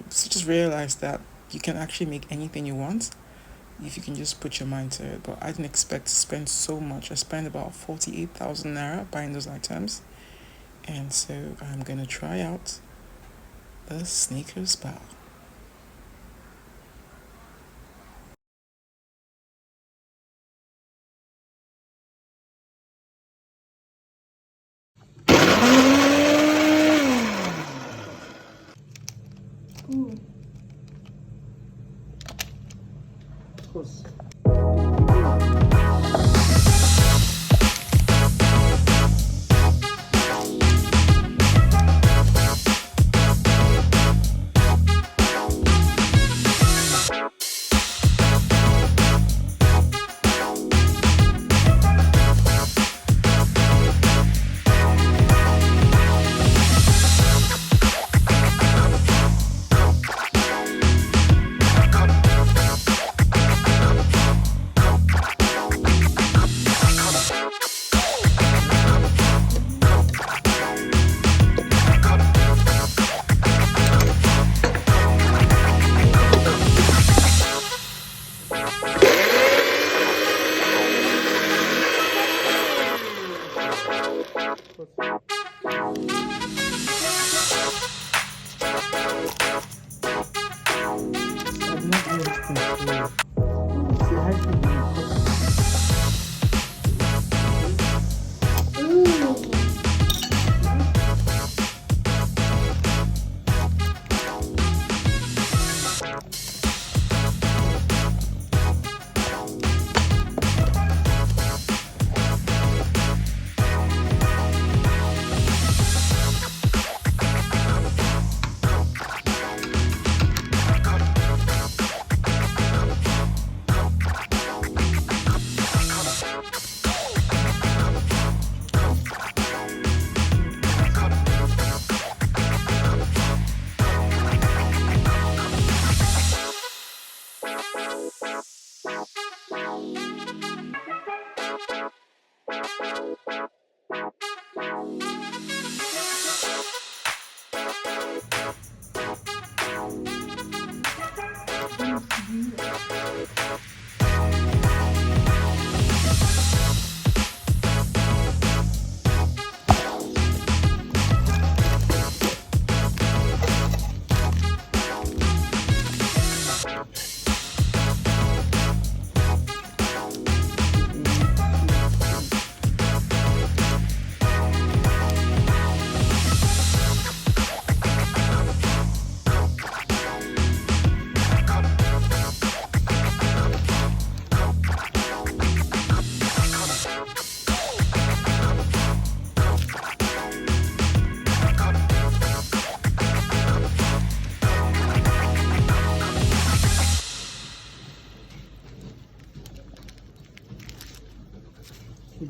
So just realize that you can actually make anything you want if you can just put your mind to it. But I didn't expect to spend so much. I spent about 48,000 naira buying those items. And so I'm gonna try out a Snickers bar. Ooh. Of course. I'm not doing this thing. Say hi to me. Ooh.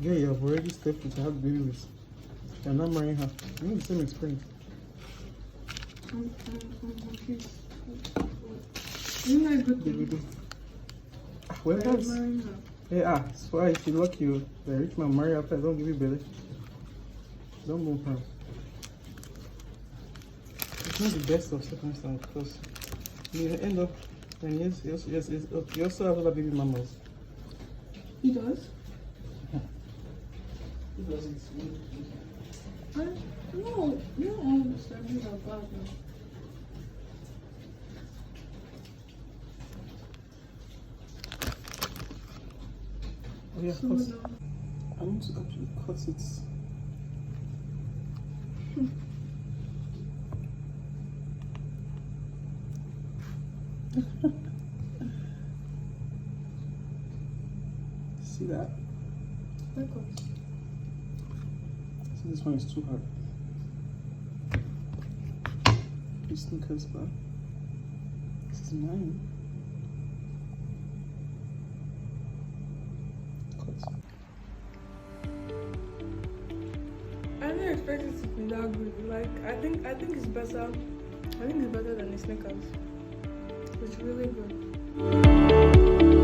Yeah, you have already stepped into have baby with. You're not marrying her. You need the same experience. I'm confused. You know, good thing. Well, I'm that's. marrying her. Yeah, that's why if you lucky you, the rich man marry after don't give you belly. Don't move her. It's not the best of circumstances because you end up and yes, you also have other baby mamas. He does? Who doesn't? No, you don't understand me about that. Oh yeah, So, cut. I want to actually cut it. See that? Records. See, this one is too hard. This Snickers bar. This is mine. Cut. I didn't expect it to be that good. Like, I think it's better. I think it's better than the Snickers. It's really good.